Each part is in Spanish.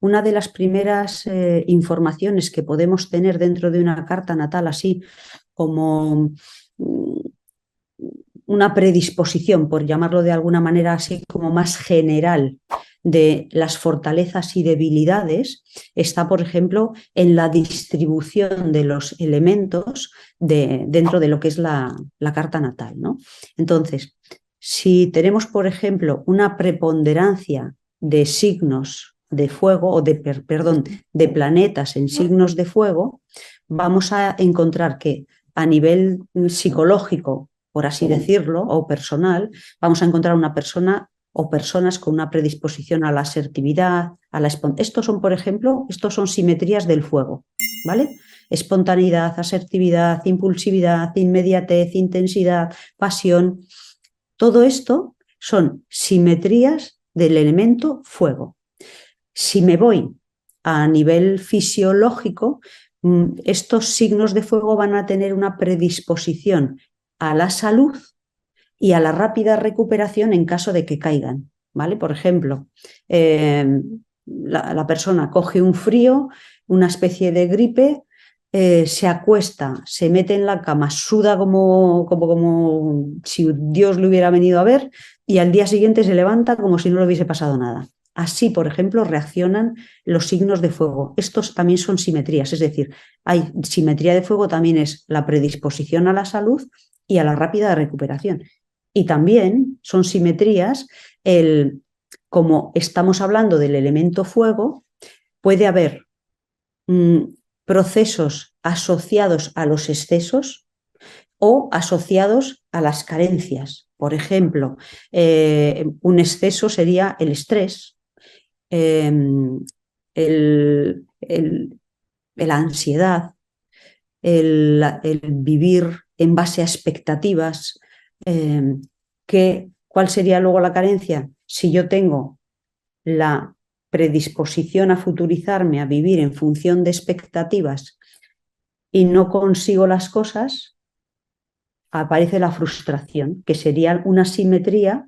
una de las primeras informaciones que podemos tener dentro de una carta natal, así como una predisposición, por llamarlo de alguna manera así como más general, de las fortalezas y debilidades, está, por ejemplo, en la distribución de los elementos dentro de lo que es la carta natal, ¿no? Entonces, si tenemos, por ejemplo, una preponderancia de signos de fuego, o de planetas en signos de fuego, vamos a encontrar que a nivel psicológico, por así decirlo, o personal, vamos a encontrar una persona o personas con una predisposición a la asertividad, a la estos son, por ejemplo, estos son simetrías del fuego, ¿vale? Espontaneidad, asertividad, impulsividad, inmediatez, intensidad, pasión. Todo esto son simetrías del elemento fuego. Si me voy a nivel fisiológico, estos signos de fuego van a tener una predisposición a la salud y a la rápida recuperación en caso de que caigan, ¿vale? Por ejemplo, la persona coge un frío, una especie de gripe, se acuesta, se mete en la cama, suda como si Dios le hubiera venido a ver, y al día siguiente se levanta como si no le hubiese pasado nada. Así, por ejemplo, reaccionan los signos de fuego. Estos también son simetrías, es decir, hay simetría de fuego, también es la predisposición a la salud y a la rápida recuperación. Y también son simetrías, como estamos hablando del elemento fuego, puede haber procesos asociados a los excesos o asociados a las carencias. Por ejemplo, un exceso sería el estrés, la ansiedad, el vivir en base a expectativas. ¿Cuál sería luego la carencia? Si yo tengo la predisposición a futurizarme, a vivir en función de expectativas y no consigo las cosas, aparece la frustración, que sería una simetría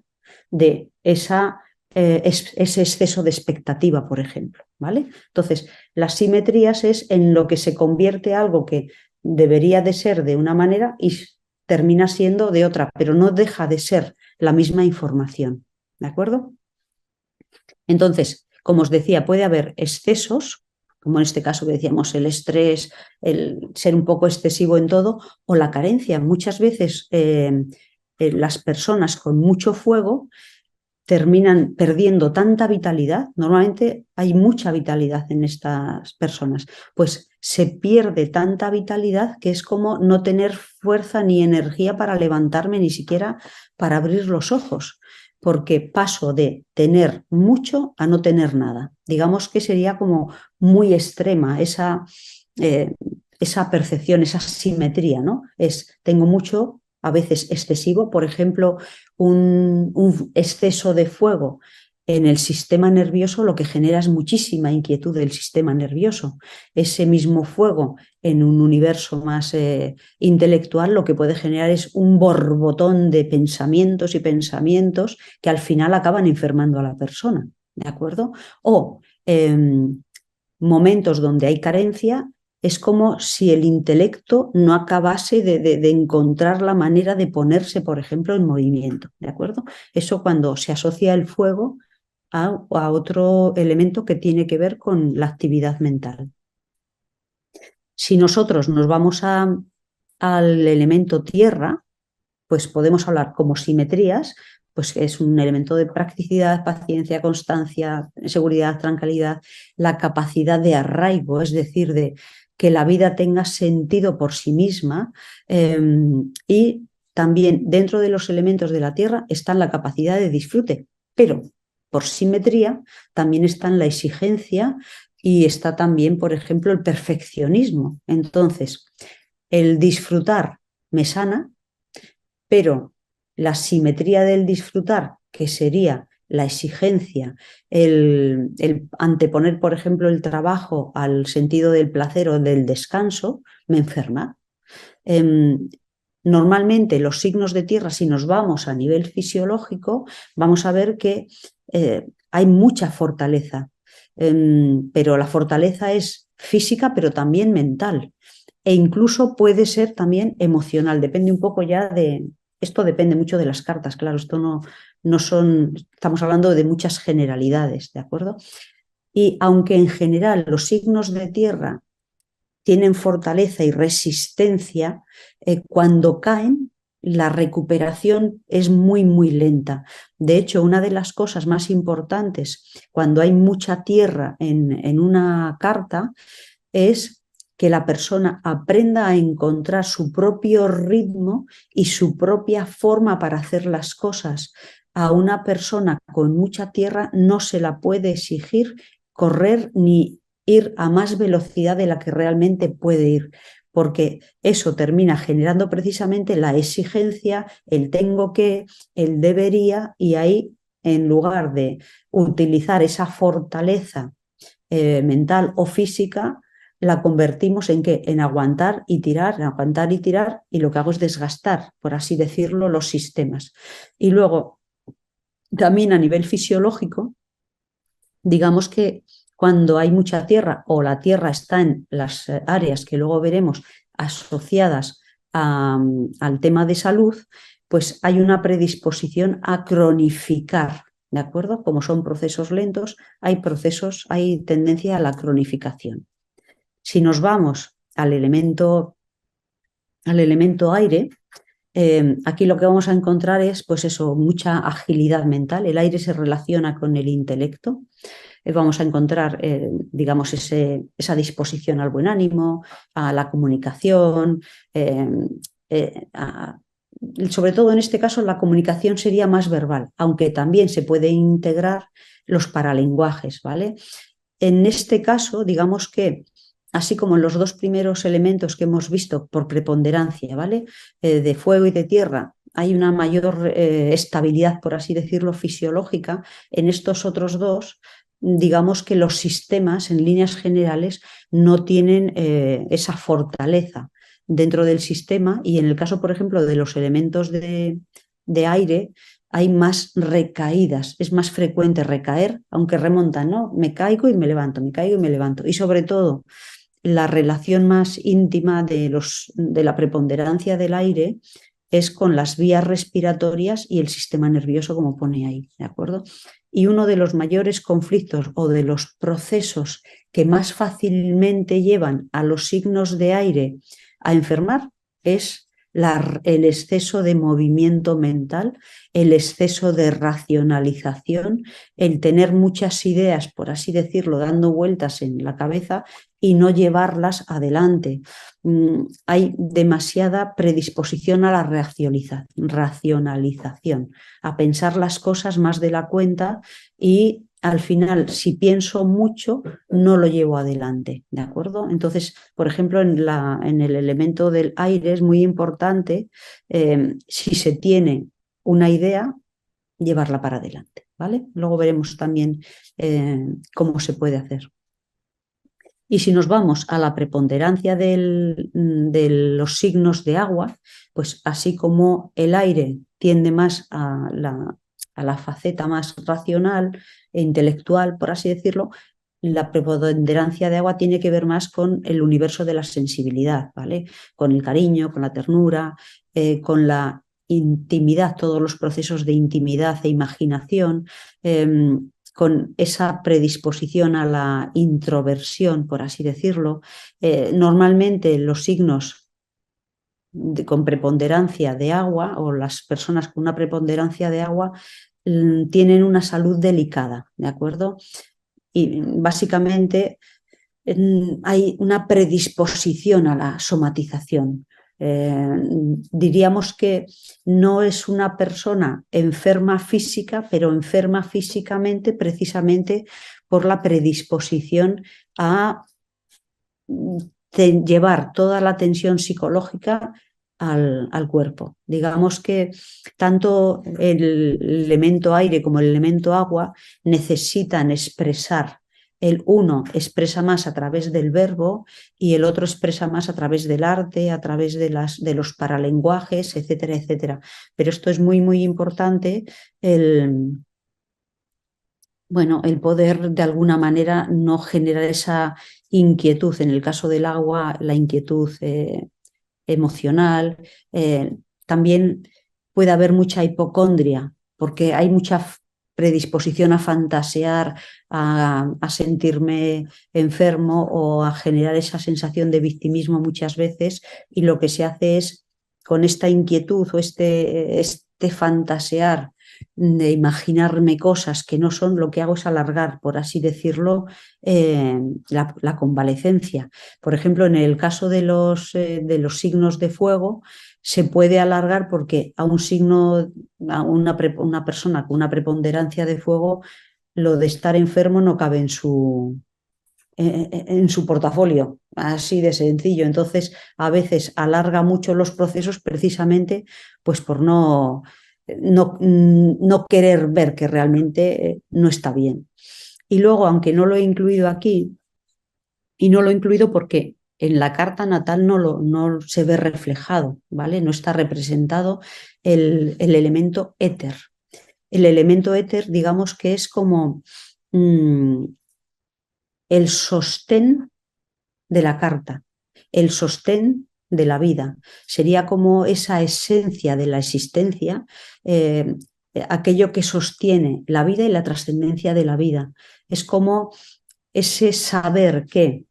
de ese exceso de expectativa, por ejemplo, ¿vale? Entonces, las simetrías es en lo que se convierte algo que debería de ser de una manera y termina siendo de otra, pero no deja de ser la misma información, ¿de acuerdo? Entonces, como os decía, puede haber excesos, como en este caso que decíamos, el estrés, el ser un poco excesivo en todo, o la carencia. Muchas veces las personas con mucho fuego terminan perdiendo tanta vitalidad. Normalmente hay mucha vitalidad en estas personas, pues se pierde tanta vitalidad que es como no tener fuerza ni energía para levantarme, ni siquiera para abrir los ojos, porque paso de tener mucho a no tener nada. Digamos que sería como muy extrema esa percepción, esa simetría, ¿no? Tengo mucho, a veces excesivo, por ejemplo, un exceso de fuego en el sistema nervioso lo que genera es muchísima inquietud del sistema nervioso. Ese mismo fuego en un universo más intelectual lo que puede generar es un borbotón de pensamientos y pensamientos que al final acaban enfermando a la persona, ¿de acuerdo? O momentos donde hay carencia, es como si el intelecto no acabase de encontrar la manera de ponerse, por ejemplo, en movimiento, ¿de acuerdo? Eso cuando se asocia el fuego a otro elemento que tiene que ver con la actividad mental. Si nosotros nos vamos al elemento tierra, pues podemos hablar como simetrías, pues que es un elemento de practicidad, paciencia, constancia, seguridad, tranquilidad, la capacidad de arraigo, es decir, de que la vida tenga sentido por sí misma, y también dentro de los elementos de la tierra está la capacidad de disfrute, pero por simetría también está la exigencia y está también, por ejemplo, el perfeccionismo. Entonces, el disfrutar me sana, pero la simetría del disfrutar, que sería la exigencia, el anteponer, por ejemplo, el trabajo al sentido del placer o del descanso, me enferma. Normalmente los signos de tierra, si nos vamos a nivel fisiológico, vamos a ver que hay mucha fortaleza. pero la fortaleza es física, pero también mental. E incluso puede ser también emocional, depende un poco ya de... Esto depende mucho de las cartas, claro, esto no son... Estamos hablando de muchas generalidades, ¿de acuerdo? Y aunque en general los signos de tierra tienen fortaleza y resistencia, cuando caen, la recuperación es muy, muy lenta. De hecho, una de las cosas más importantes cuando hay mucha tierra en una carta es que la persona aprenda a encontrar su propio ritmo y su propia forma para hacer las cosas. A una persona con mucha tierra no se la puede exigir correr ni ir a más velocidad de la que realmente puede ir, porque eso termina generando precisamente la exigencia, el tengo que, el debería, y ahí, en lugar de utilizar esa fortaleza mental o física, la convertimos en qué? En aguantar y tirar, en aguantar y tirar, y lo que hago es desgastar, por así decirlo, los sistemas. Y luego, también a nivel fisiológico, digamos que cuando hay mucha tierra o la tierra está en las áreas que luego veremos asociadas al tema de salud, pues hay una predisposición a cronificar, ¿de acuerdo? Como son procesos lentos, hay tendencia a la cronificación. Si nos vamos al elemento aire, aquí lo que vamos a encontrar es, pues eso, mucha agilidad mental. El aire se relaciona con el intelecto. Vamos a encontrar, digamos, esa disposición al buen ánimo, a la comunicación, sobre todo en este caso la comunicación sería más verbal, aunque también se puede integrar los paralenguajes, ¿vale? En este caso, digamos que, así como en los dos primeros elementos que hemos visto por preponderancia, ¿vale? De fuego y de tierra, hay una mayor estabilidad, por así decirlo, fisiológica. En estos otros dos, digamos que los sistemas, en líneas generales, no tienen esa fortaleza dentro del sistema, y en el caso, por ejemplo, de los elementos de aire, hay más recaídas, es más frecuente recaer, aunque remontan, ¿no? Me caigo y me levanto, me caigo y me levanto. Y sobre todo, la relación más íntima de la preponderancia del aire es con las vías respiratorias y el sistema nervioso, como pone ahí, ¿de acuerdo? Y uno de los mayores conflictos o de los procesos que más fácilmente llevan a los signos de aire a enfermar es el exceso de movimiento mental, el exceso de racionalización, el tener muchas ideas, por así decirlo, dando vueltas en la cabeza y no llevarlas adelante. Hay demasiada predisposición a la racionalización, a pensar las cosas más de la cuenta, y al final, si pienso mucho, no lo llevo adelante, ¿de acuerdo? Entonces, por ejemplo, en el elemento del aire es muy importante, si se tiene una idea, llevarla para adelante, ¿vale? Luego veremos también cómo se puede hacer. Y si nos vamos a la preponderancia de los signos de agua, pues así como el aire tiende más a la faceta más racional e intelectual, por así decirlo, la preponderancia de agua tiene que ver más con el universo de la sensibilidad, ¿vale? Con el cariño, con la ternura, con la intimidad, todos los procesos de intimidad e imaginación, con esa predisposición a la introversión, por así decirlo. Normalmente los signos con preponderancia de agua, o las personas con una preponderancia de agua, tienen una salud delicada, ¿de acuerdo? Y básicamente hay una predisposición a la somatización. Diríamos que no es una persona enferma física, pero enferma físicamente precisamente por la predisposición a llevar toda la tensión psicológica al cuerpo. Digamos que tanto el elemento aire como el elemento agua necesitan expresar. El uno expresa más a través del verbo y el otro expresa más a través del arte, a través de los paralenguajes, etcétera, etcétera. Pero esto es muy, muy importante, bueno, el poder de alguna manera no generar esa inquietud. En el caso del agua, la inquietud emocional. También puede haber mucha hipocondria, porque hay mucha predisposición a fantasear, a sentirme enfermo o a generar esa sensación de victimismo muchas veces, y lo que se hace es, con esta inquietud o este fantasear de imaginarme cosas que no son, lo que hago es alargar, por así decirlo, la convalecencia. Por ejemplo, en el caso de los signos de fuego, se puede alargar porque a un signo, a una persona con una preponderancia de fuego, lo de estar enfermo no cabe en su portafolio, así de sencillo. Entonces, a veces alarga mucho los procesos precisamente pues por no querer ver que realmente no está bien. Y luego, aunque no lo he incluido aquí, y no lo he incluido porque en la carta natal no se ve reflejado, ¿vale? No está representado el elemento éter. El elemento éter, digamos que es como mmm, el sostén de la carta, el sostén de la vida. Sería como esa esencia de la existencia, aquello que sostiene la vida y la trascendencia de la vida. Es como ese saber que,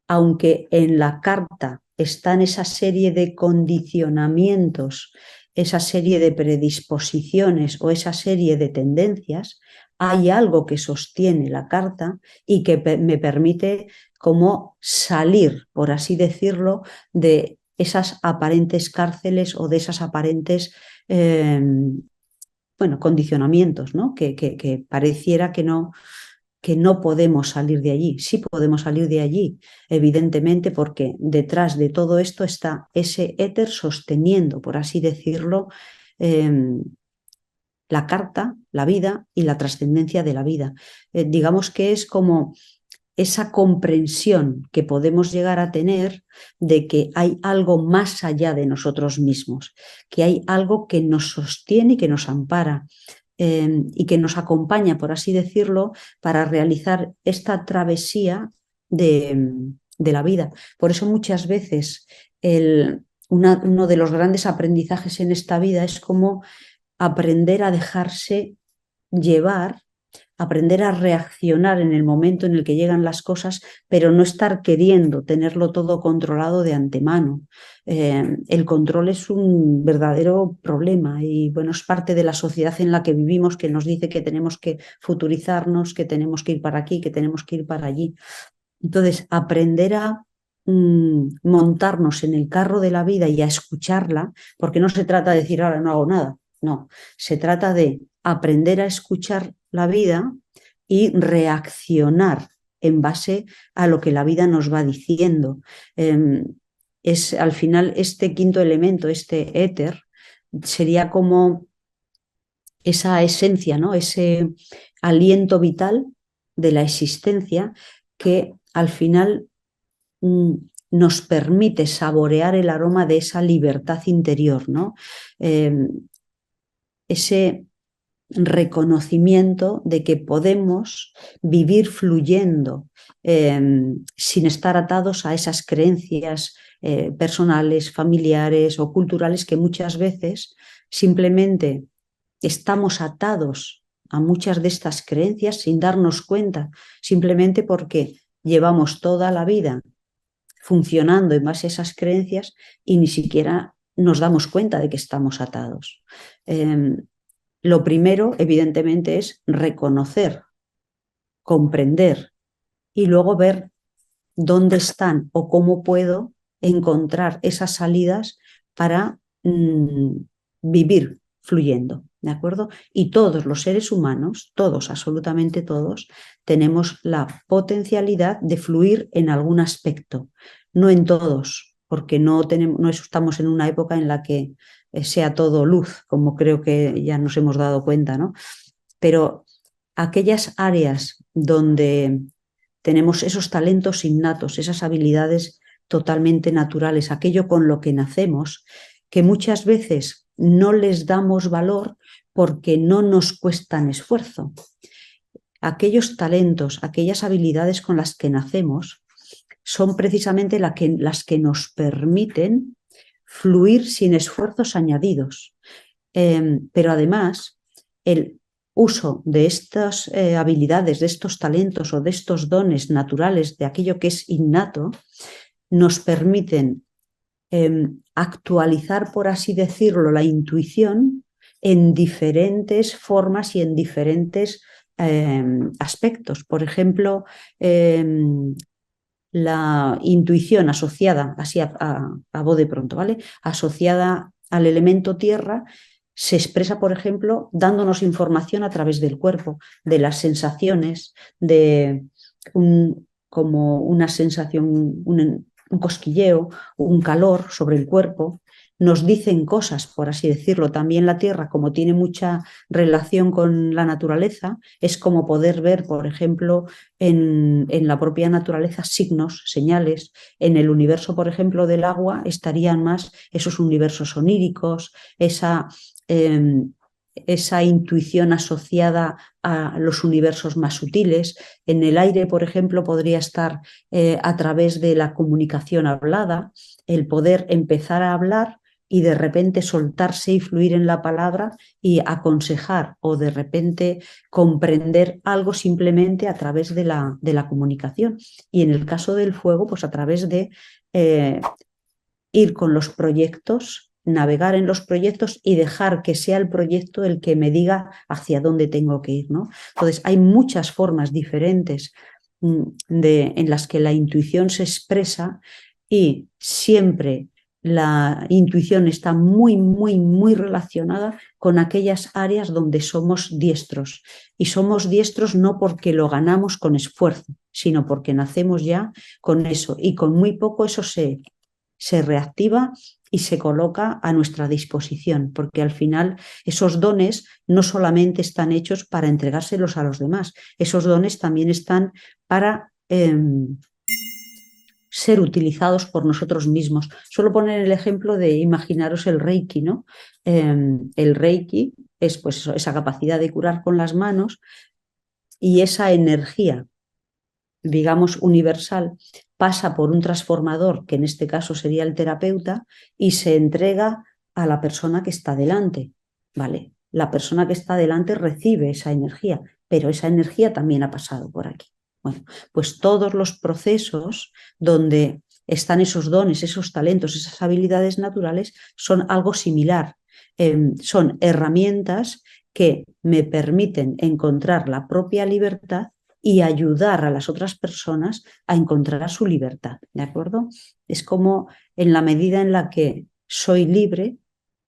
aunque en la carta están esa serie de condicionamientos, esa serie de predisposiciones o esa serie de tendencias, hay algo que sostiene la carta y que me permite como salir, por así decirlo, de esas aparentes cárceles o de esas aparentes bueno, condicionamientos, ¿no? Que pareciera que no podemos salir de allí. Sí podemos salir de allí, evidentemente, porque detrás de todo esto está ese éter sosteniendo, por así decirlo, eh, la carta, la vida y la trascendencia de la vida. Digamos que es como esa comprensión que podemos llegar a tener de que hay algo más allá de nosotros mismos, que hay algo que nos sostiene y que nos ampara, y que nos acompaña, por así decirlo, para realizar esta travesía de la vida. Por eso muchas veces uno de los grandes aprendizajes en esta vida es como aprender a dejarse llevar, aprender a reaccionar en el momento en el que llegan las cosas, pero no estar queriendo tenerlo todo controlado de antemano. El control es un verdadero problema y bueno, es parte de la sociedad en la que vivimos, que nos dice que tenemos que futurizarnos, que tenemos que ir para aquí, que tenemos que ir para allí. Entonces, aprender a montarnos en el carro de la vida y a escucharla, porque no se trata de decir ahora no hago nada, no, se trata de aprender a escuchar la vida y reaccionar en base a lo que la vida nos va diciendo. Es al final este quinto elemento, este éter, sería como esa esencia, ¿no? Ese aliento vital de la existencia que al final nos permite saborear el aroma de esa libertad interior, ¿no? Ese reconocimiento de que podemos vivir fluyendo sin estar atados a esas creencias personales, familiares o culturales que muchas veces simplemente estamos atados a muchas de estas creencias sin darnos cuenta, simplemente porque llevamos toda la vida funcionando en base a esas creencias y ni siquiera nos damos cuenta de que estamos atados. Lo primero, evidentemente, es reconocer, comprender y luego ver dónde están o cómo puedo encontrar esas salidas para vivir fluyendo, ¿de acuerdo? Y todos los seres humanos, todos, absolutamente todos, tenemos la potencialidad de fluir en algún aspecto, no en todos, porque no estamos en una época en la que sea todo luz, como creo que ya nos hemos dado cuenta, ¿no? Pero aquellas áreas donde tenemos esos talentos innatos, esas habilidades totalmente naturales, aquello con lo que nacemos, que muchas veces no les damos valor porque no nos cuestan esfuerzo. aquellos talentos, aquellas habilidades con las que nacemos, son precisamente las que nos permiten fluir sin esfuerzos añadidos. Pero además, el uso de estas habilidades, de estos talentos o de estos dones naturales, de aquello que es innato, nos permiten actualizar, por así decirlo, la intuición en diferentes formas y en diferentes aspectos. Por ejemplo, la intuición asociada, así a voz de pronto, ¿vale? Asociada al elemento tierra, se expresa, por ejemplo, dándonos información a través del cuerpo, de las sensaciones, de como una sensación, un cosquilleo, un calor sobre el cuerpo. Nos dicen cosas, por así decirlo. También la tierra, como tiene mucha relación con la naturaleza, es como poder ver, por ejemplo, en la propia naturaleza signos, señales. En el universo, por ejemplo, del agua estarían más esos universos oníricos, esa intuición asociada a los universos más sutiles. En el aire, por ejemplo, podría estar a través de la comunicación hablada, el poder empezar a hablar y de repente soltarse y fluir en la palabra y aconsejar o de repente comprender algo simplemente a través de la comunicación. Y en el caso del fuego, pues a través de ir con los proyectos, navegar en los proyectos y dejar que sea el proyecto el que me diga hacia dónde tengo que ir, ¿no? Entonces, hay muchas formas diferentes en las que la intuición se expresa y siempre la intuición está muy, muy, muy relacionada con aquellas áreas donde somos diestros. Y somos diestros no porque lo ganamos con esfuerzo, sino porque nacemos ya con eso. Y con muy poco eso se reactiva y se coloca a nuestra disposición, porque al final esos dones no solamente están hechos para entregárselos a los demás, esos dones también están para ser utilizados por nosotros mismos. Suelo poner el ejemplo de imaginaros el Reiki, ¿no? El Reiki es pues eso, esa capacidad de curar con las manos y esa energía, digamos, universal, pasa por un transformador, que en este caso sería el terapeuta, y se entrega a la persona que está delante, ¿vale? La persona que está delante recibe esa energía, pero esa energía también ha pasado por aquí. Bueno, pues todos los procesos donde están esos dones, esos talentos, esas habilidades naturales son algo similar. Son herramientas que me permiten encontrar la propia libertad y ayudar a las otras personas a encontrar su libertad, ¿de acuerdo? Es como en la medida en la que soy libre,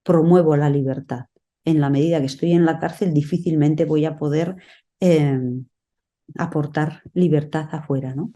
promuevo la libertad. En la medida que estoy en la cárcel, difícilmente voy a poder aportar libertad afuera, ¿no?